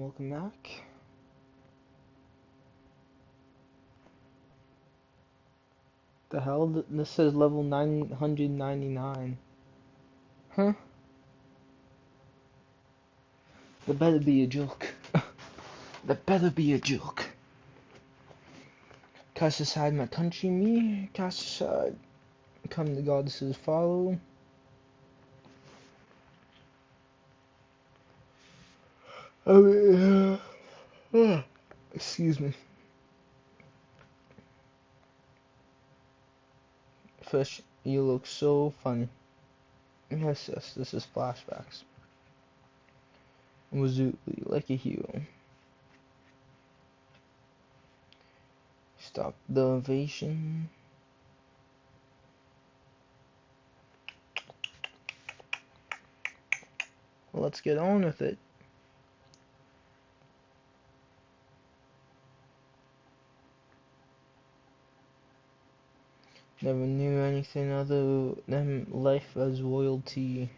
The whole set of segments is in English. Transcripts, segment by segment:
welcome back. The hell? This says level 999. Huh? That better be a joke. That better be a joke. Cast aside my country, me. Cast aside. Come the goddesses follow. Excuse me. Fish, you look so funny. Yes, this is flashbacks. Wazuli, like a hero. Stop the invasion. Let's get on with it. Never knew anything other than life as royalty.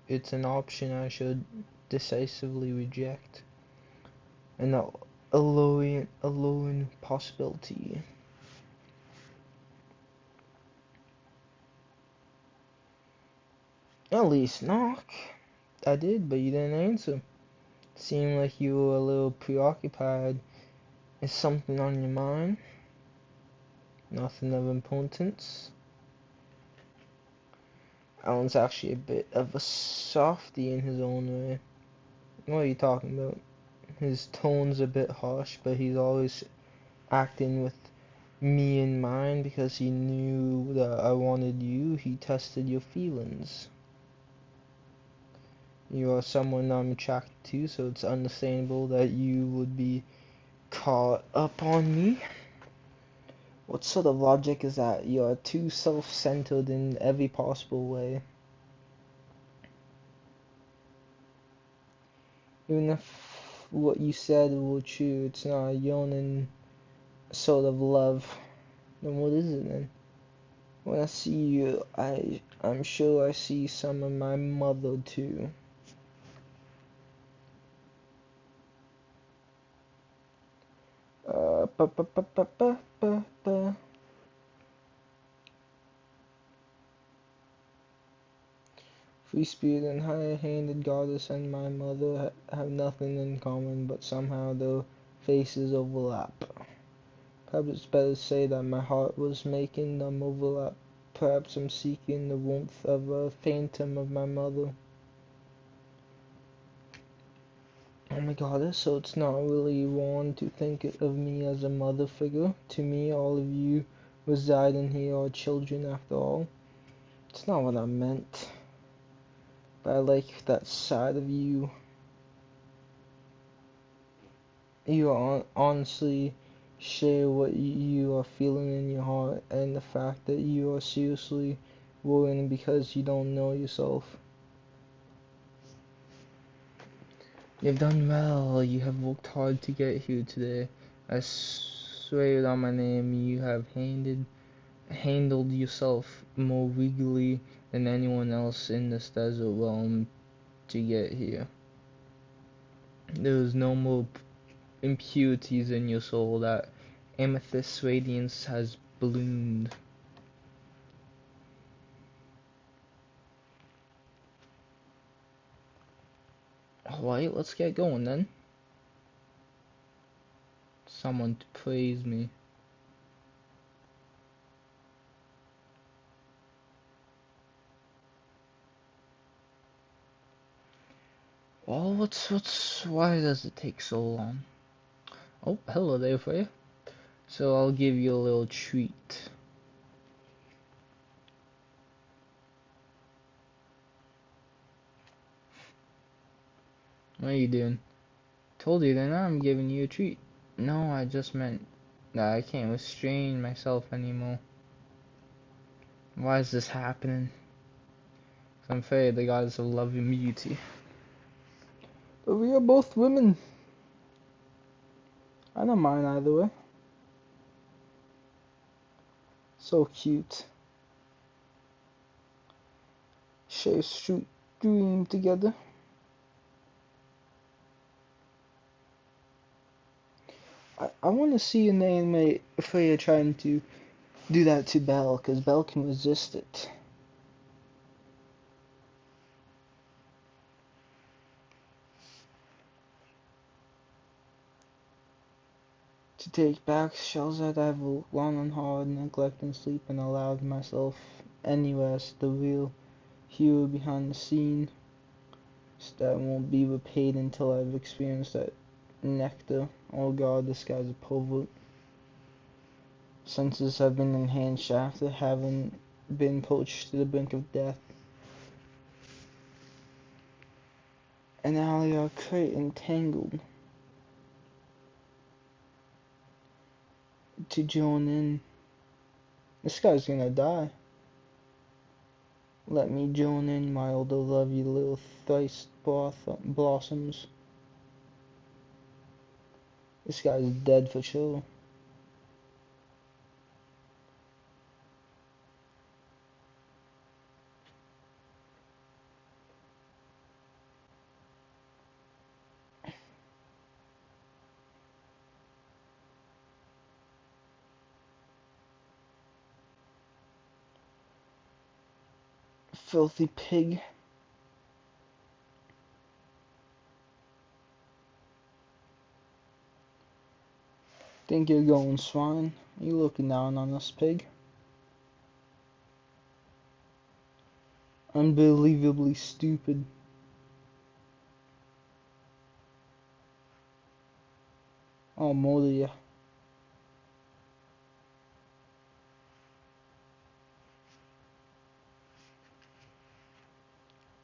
It's an option I should decisively reject. An alluring possibility. At least knock. I did, but you didn't answer. Seemed like you were a little preoccupied. Is something on your mind? Nothing of importance. Alan's actually a bit of a softie in his own way. What are you talking about? His tone's a bit harsh, but he's always acting with me in mind because he knew that I wanted you. He tested your feelings. You are someone I'm attracted to, so it's understandable that you would be caught up on me. What sort of logic is that? You're too self-centered in every possible way. Even if what you said were true, it's not a yearning sort of love. Then what is it then? When I see you, I'm sure I see some of my mother too. Ba ba ba ba ba ba ba. Free spirit and high-handed goddess and my mother have nothing in common, but somehow their faces overlap. Perhaps it's better to say that my heart was making them overlap. Perhaps I'm seeking the warmth of a phantom of my mother. Oh my goddess, so it's not really wrong to think of me as a mother figure. To me, all of you residing here are children after all. It's not what I meant. But I like that side of you. You honestly share what you are feeling in your heart, and the fact that you are seriously worrying because you don't know yourself. You've done well. You have worked hard to get here today. I swear it on my name, you have handled yourself more regally than anyone else in this desert realm to get here. There is no more impurities in your soul. That amethyst radiance has bloomed. Alright, let's get going then. Someone to praise me. Well, why does it take so long? Oh, hello there for you. So I'll give you a little treat. What are you doing? Told you then I'm giving you a treat. No, I just meant that I can't restrain myself anymore. Why is this happening? I'm afraid the goddess of love and beauty. But we are both women. I don't mind either way. So cute. Share a sweet dream together. I want to see an anime Freya trying to do that to Belle, because Belle can resist it. To take back shells that I've long and hard, neglecting sleep, and allowed myself anywhere as the real hero behind the scene. That won't be repaid until I've experienced that nectar. Oh god, this guy's a pervert. Senses have been enhanced after having been poached to the brink of death. And now they are quite entangled. To join in. This guy's gonna die. Let me join in, my older lovely little thrice blossoms. This guy's dead for sure. Filthy pig. Think you're going, swine? Are you looking down on us, pig? Unbelievably stupid. I'll murder ya.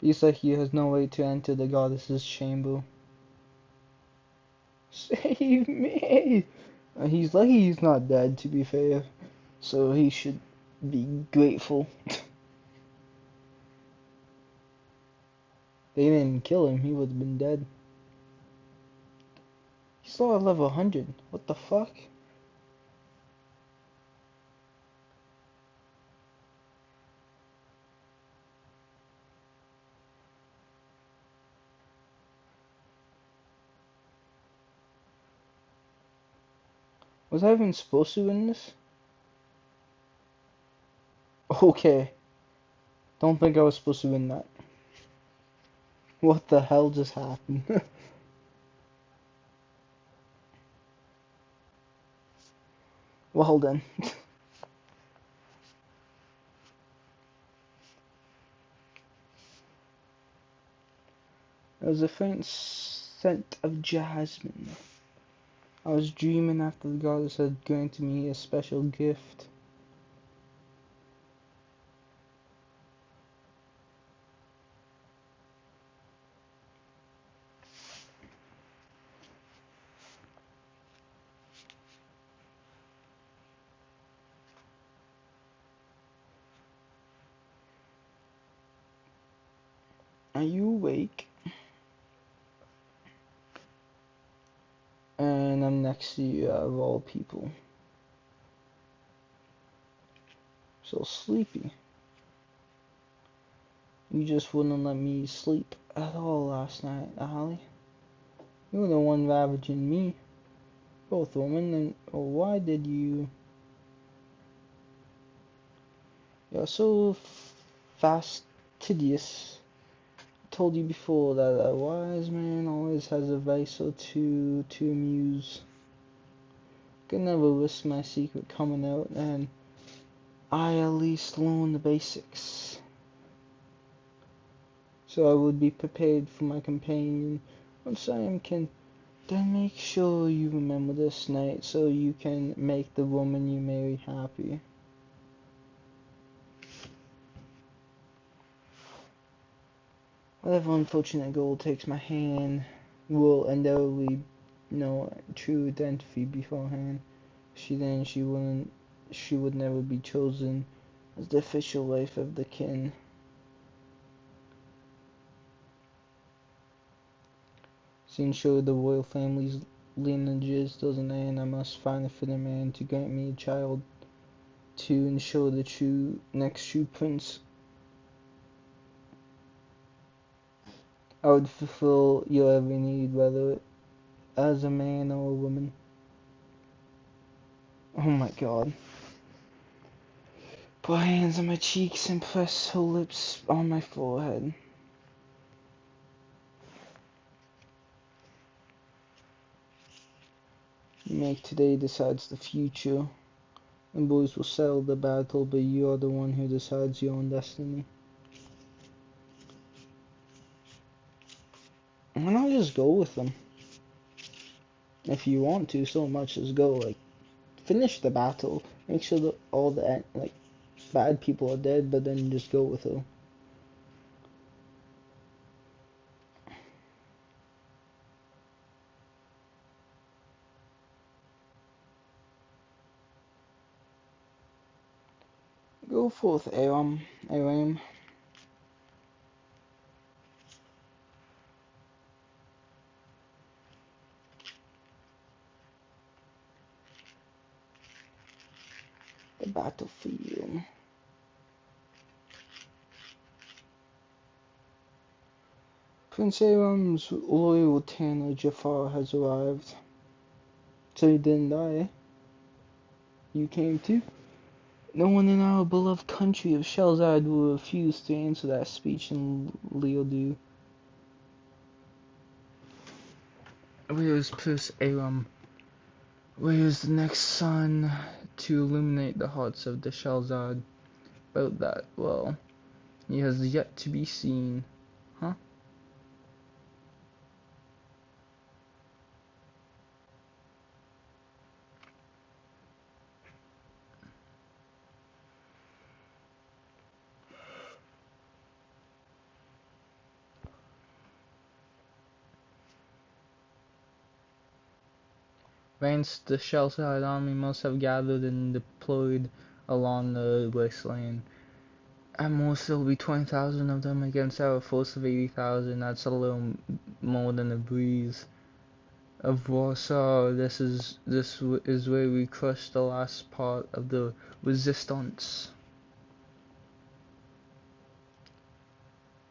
Looks like he has no way to enter the goddess's chamber. Save me! He's lucky he's not dead, to be fair. So he should be grateful. They didn't kill him, he would have been dead. He's still at level 100. What the fuck? Was I even supposed to win this? Okay. Don't think I was supposed to win that. What the hell just happened? Well then. There was a faint scent of jasmine. I was dreaming after the goddess had granted me a special gift. Are you awake? And I'm next to you, of all people. So sleepy. You just wouldn't let me sleep at all last night, Allie. You were the one ravaging me. Both women, and why did you... You're so fastidious. I told you before that a wise man always has a vice or two to amuse. Could never risk my secret coming out, and I at least learn the basics. So I would be prepared for my companion once I am can. Then make sure you remember this night so you can make the woman you marry happy. Whatever unfortunate goal takes my hand will undoubtedly know true identity beforehand. She would never be chosen as the official wife of the kin. To ensure the royal family's lineages doesn't end, I must find a fitting man to grant me a child to ensure the next true prince. I would fulfill your every need, whether as a man or a woman. Oh my god. Put hands on my cheeks and press her lips on my forehead. Make today decides the future, and boys will settle the battle, but you are the one who decides your own destiny. Why not just go with them? If you want to so much, just go. Like, finish the battle. Make sure that all the like bad people are dead, but then just go with her. Go forth, Aram. Aram. The battlefield. Prince Aram's loyal Tanner Jafar has arrived. So you didn't die. You came too? No one in our beloved country of Shelzad will refuse to answer that speech in Leodu. Where is Prince Aram? Where is the next sun to illuminate the hearts of the Shelzad? About that, well, he has yet to be seen. Huh? Hence, the Shelzad army must have gathered and deployed along the wasteland. At most, there will be 20,000 of them against our force of 80,000. That's a little more than a breeze. Of Warsa, this is where we crushed the last part of the resistance.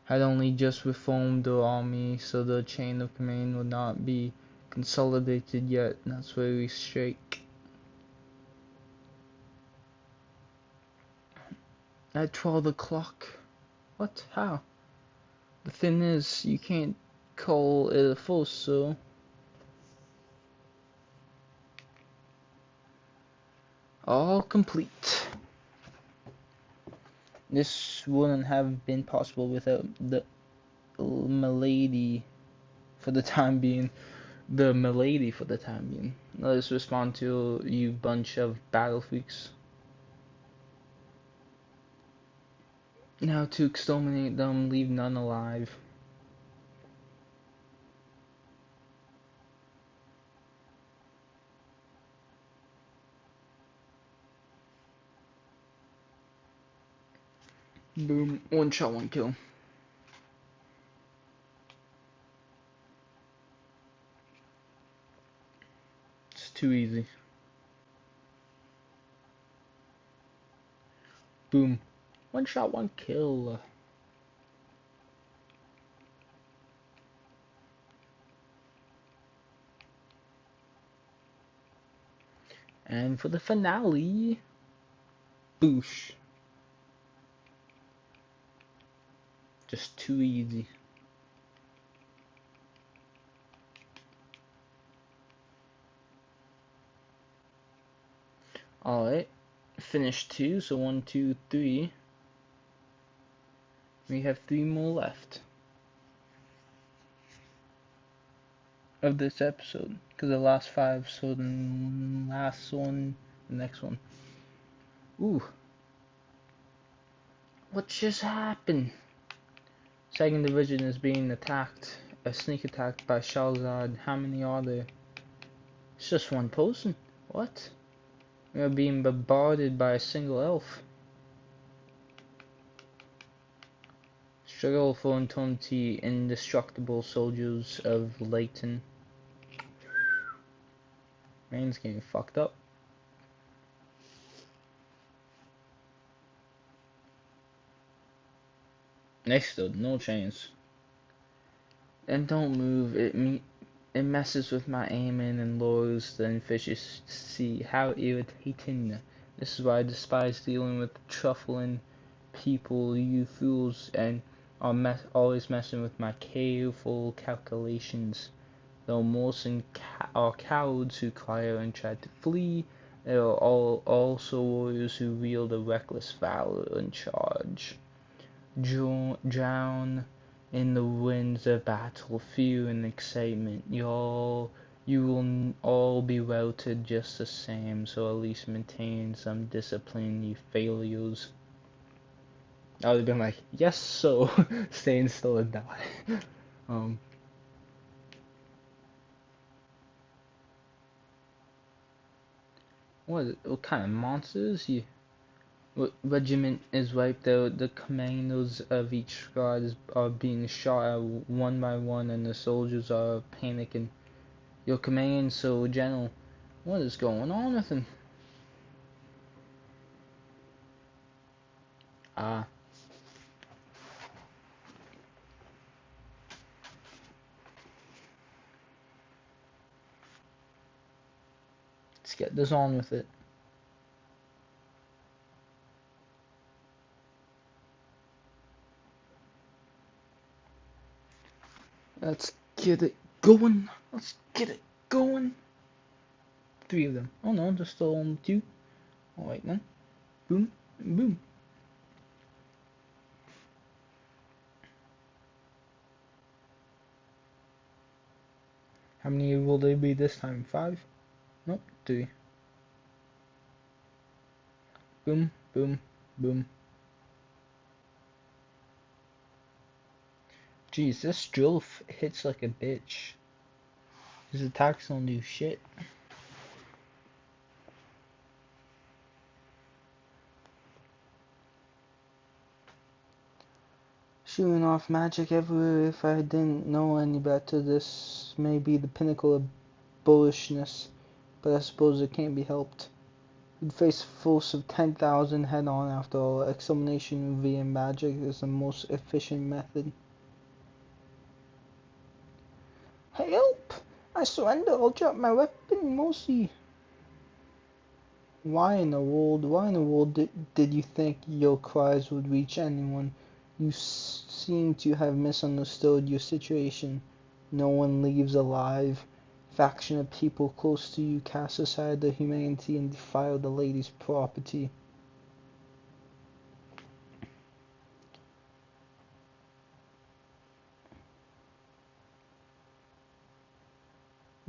Had only just reformed the army, so the chain of command would not be consolidated yet. That's where we shake. At 12 o'clock? What? How? The thing is, you can't call it a force, so... All complete. This wouldn't have been possible without the milady for the time being. The milady for the time being. Let us respond to you bunch of battle freaks. Now to exterminate them, leave none alive. Boom, one shot, one kill. It's too easy. Boom, one shot, one kill. And for the finale, boosh. Just too easy. Alright, finished 2, so 1, 2, 3. We have 3 more left of this episode, because the last 5, so the last one, the next one. Ooh. What just happened? Second division is being attacked, a sneak attack by Shalzad. How many are there? It's just one person. What? We are being bombarded by a single elf. Struggle for eternity, indestructible soldiers of Leighton. Man's getting fucked up. Next stood, no chance. And don't move, It messes with my aiming and lowers the efficiency. How irritating. This is why I despise dealing with truffling people. You fools and are always messing with my careful calculations. Though most are cowards who cry out and try to flee, there are also warriors who wield a reckless valor and charge. Drown in the winds of battle, fear and excitement. You will all be routed just the same, so at least maintain some discipline, you failures. I would have been like, yes, so staying still and die. What kind of monsters? Regiment is wiped out. The commandos of each squad are being shot at one by one, and the soldiers are panicking. Your command so gentle. What is going on with him? Ah. Let's get this on with it. Let's get it going. Let's get it going. 3 of them. Oh no, there's still only 2. Alright then. Boom, boom. How many will there be this time? 5? Nope, 3. Boom, boom, boom. Jeez, this drill hits like a bitch. His attacks don't do shit. Shooting off magic everywhere. If I didn't know any better, this may be the pinnacle of bullishness, but I suppose it can't be helped. You'd face a force of 10,000 head on after all. Extermination via magic is the most efficient method. Help! I surrender. I'll drop my weapon, Mosi. Why in the world did you think your cries would reach anyone? You seem to have misunderstood your situation. No one leaves alive. Faction of people close to you cast aside their humanity and defile the lady's property.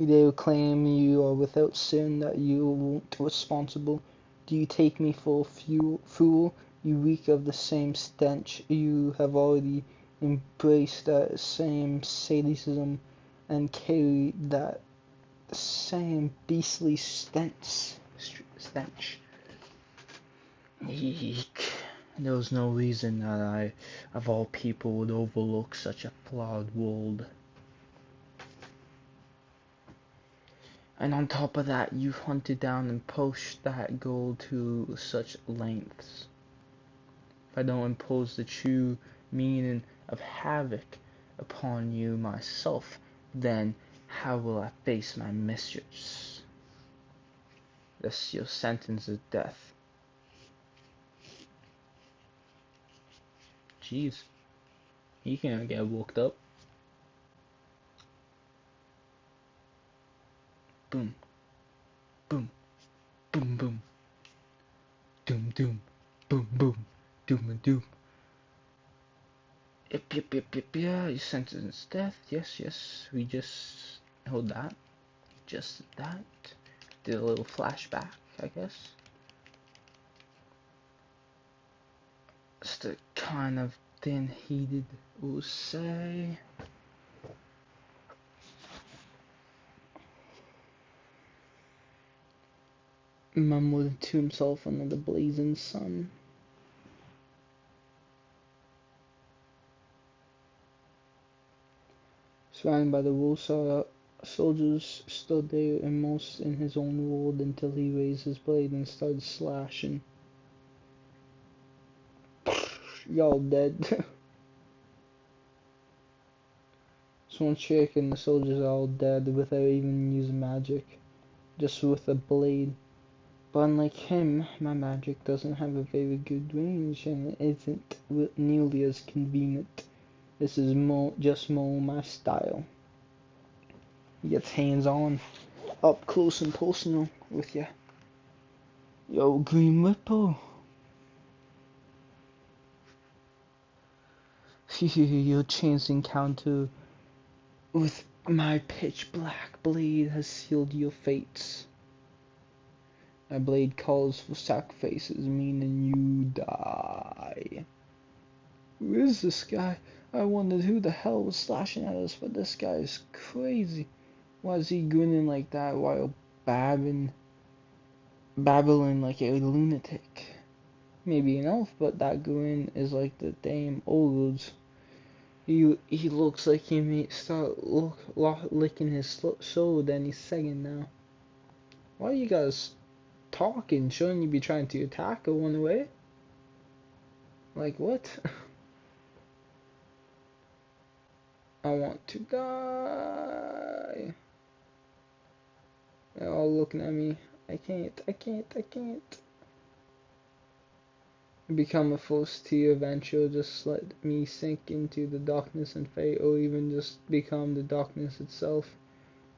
They will claim you are without sin, that you weren't responsible. Do you take me for a fool? You reek of the same stench. You have already embraced that same sadism and carry that same beastly stench. Eek. There was no reason that I, of all people, would overlook such a flawed world. And on top of that, you hunted down and pushed that goal to such lengths. If I don't impose the true meaning of havoc upon you myself, then how will I face my mistress? This your sentence of death. Jeez. He can't get woke up. Boom. Boom. Boom boom. Doom doom. Boom boom. Doom and doom. Yep, yeah, you sentence death. Yes, we just hold that. Just that. Did a little flashback, I guess. Just the kind of thing he did will say. Mumbled to himself under the blazing sun. Surrounded by the Warsa soldiers stood there, immersed in his own world, until he raised his blade and started slashing. Y'all dead. Someone chick and the soldiers are all dead without even using magic, just with a blade. But unlike him, my magic doesn't have a very good range and it isn't nearly as convenient. This is just more my style. He gets hands-on, up close and personal with ya. Yo, Green Ripper. Your chance encounter with my pitch black blade has sealed your fates. My blade calls for sacrifices, meaning you die. Who is this guy? I wondered who the hell was slashing at us, but this guy is crazy. Why is he grinning like that while babbling like a lunatic? Maybe an elf, but that grin is like the damn ogre's. He looks like he may start licking his sword any second now. Why are you guys talking? Shouldn't you be trying to attack or run away? Like what? I want to die. They're all looking at me. I can't. Become a force to your adventure, just let me sink into the darkness and fade, or even just become the darkness itself.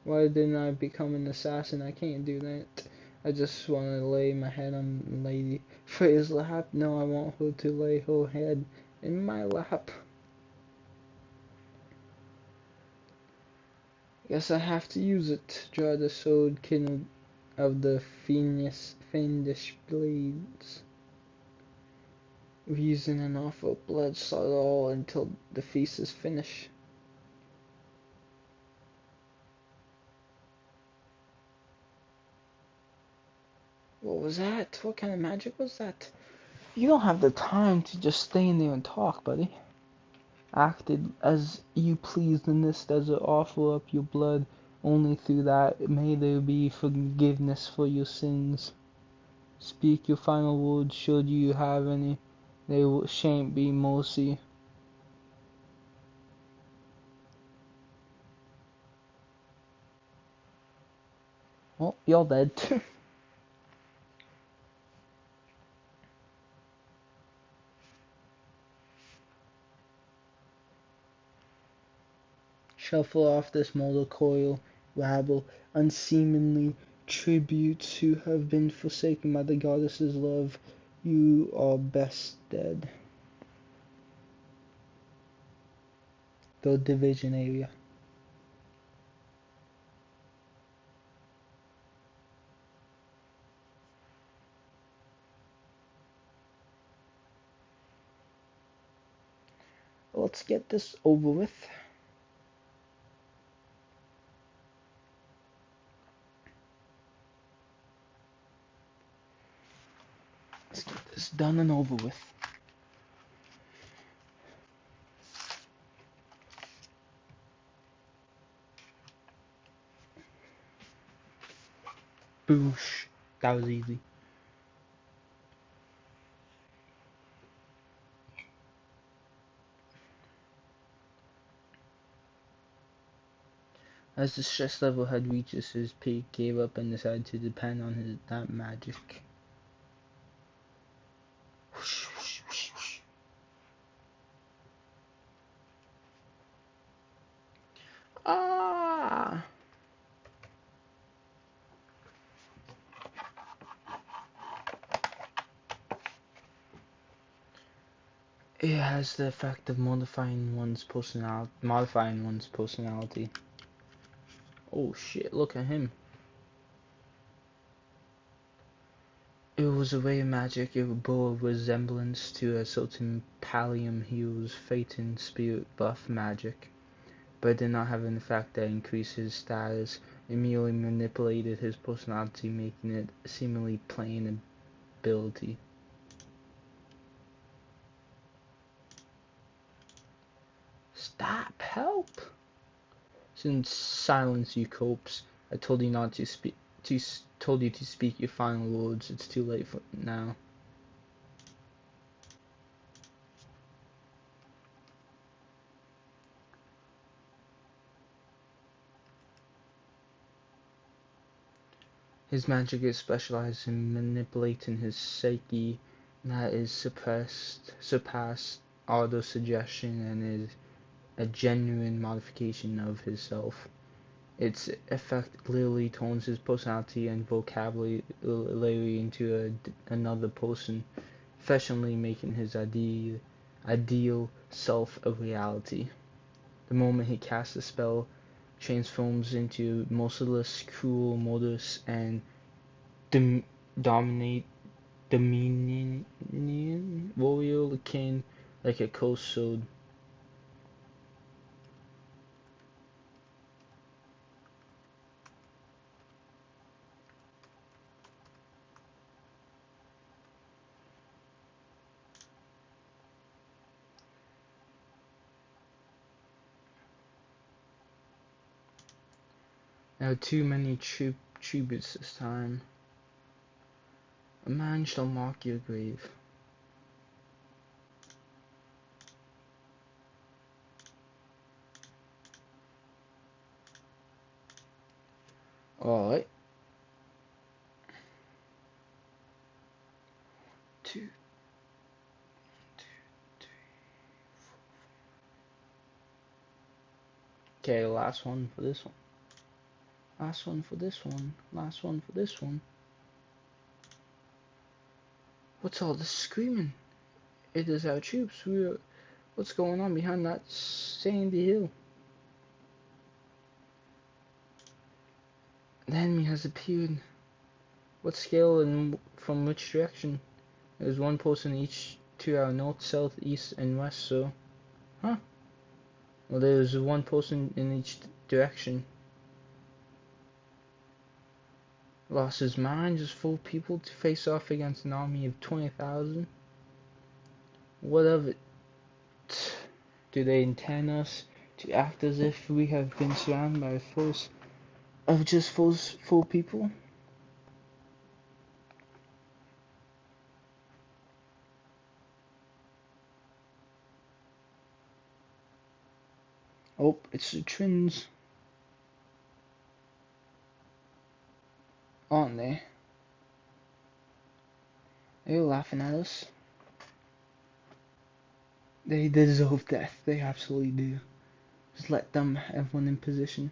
Why didn't I become an assassin? I can't do that. I just want to lay my head on Lady Freya's lap. No, I want her to lay her head in my lap. Guess I have to use it. Draw the sword kindled of the fiendish blades. Reason and awful blood slaughter all until the feast is finished. What was that? What kind of magic was that? You don't have the time to just stay in there and talk, buddy. Acted as you pleased in this desert, offer up your blood. Only through that may there be forgiveness for your sins. Speak your final words, should you have any. There shan't be mercy. Well, you're dead. Shuffle off this mortal coil, rabble, unseemly tributes who have been forsaken by the goddess's love. You are best dead. The division area. Let's get this over with. Let's get this done and over with. Boosh. That was easy. As the stress level had reached his peak, gave up and decided to depend on that magic. Ah! It has the effect of modifying one's personality. Oh shit, look at him. It was a way of magic. It bore a resemblance to a certain Pallium hero's fate and spirit buff magic, but it did not have an effect that increased his status. It merely manipulated his personality, making it seemingly plain ability. Stop! Help! Since silence, you corpse. I told you not to speak. Told you to speak your final words. It's too late for now. His magic is specialized in manipulating his psyche, that is surpassed auto-suggestion and is a genuine modification of his self. Its effect clearly tones his personality and vocabulary into another person, effectively making his ideal self a reality. The moment he casts the spell, transforms into merciless, cruel, murderous, and dominate dominion warrior king like a cold sword. There are too many tributes this time. A man shall mark your grave. Alright. 2, 2, 3, 4. Okay, last one for this one. Last one for this one. Last one for this one. What's all this screaming? It is our troops. What's going on behind that sandy hill? The enemy has appeared. What scale and from which direction? There's one person each to our north, south, east, and west, so... Huh? Well, there's one person in each direction. Lost his mind, just 4 people to face off against an army of 20,000? What of it? Do they intend us to act as if we have been surrounded by a force of just 4 people? Oh, it's the twins. Aren't they? Are you laughing at us? They deserve death. They absolutely do. Just let them, everyone in position.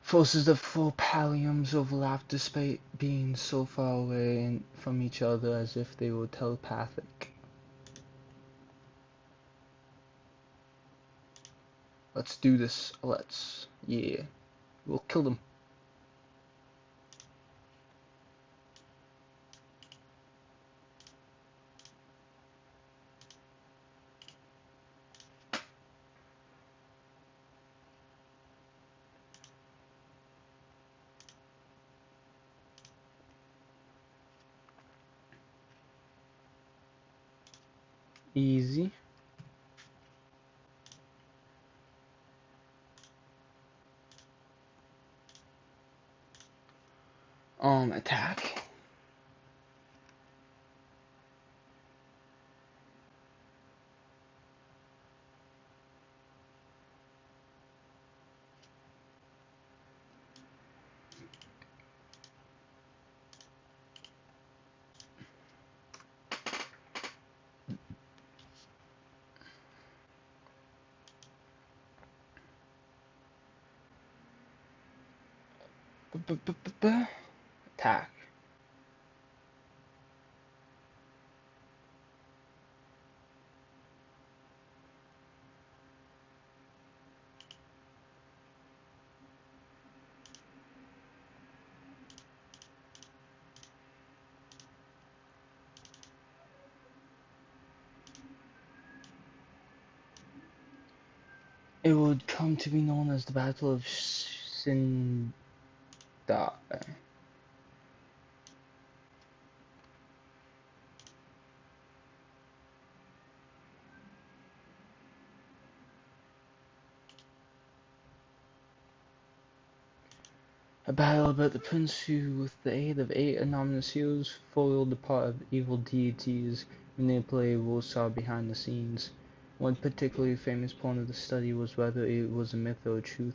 Forces of 4 palliums overlap despite being so far away from each other as if they were telepathic. Let's do this. Yeah. We'll kill them. Easy. Attack. Attack. It would come to be known as the Battle of Sindai. A battle about the prince who, with the aid of 8 anonymous heroes, foiled the part of evil deities manipulated Warsa behind the scenes. One particularly famous point of the study was whether it was a myth or a truth.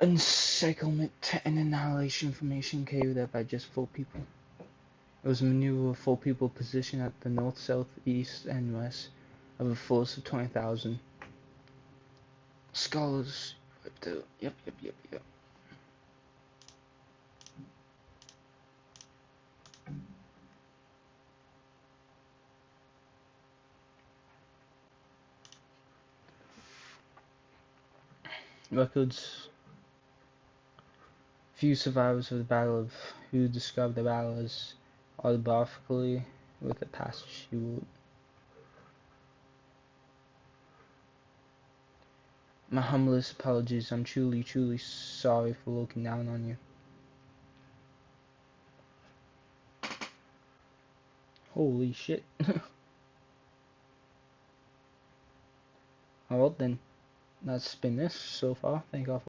Encirclement and annihilation formation carried out by just 4 people. It was a maneuver of 4 people positioned at the north, south, east, and west of a force of 20,000. Scholars wiped out. Yep. Records. Few survivors of the Battle of who described the battle as autobiographically with a passage he wrote. My humblest apologies. I'm truly sorry for looking down on you. Holy shit. Alright then, that's been this so far. Thank you all for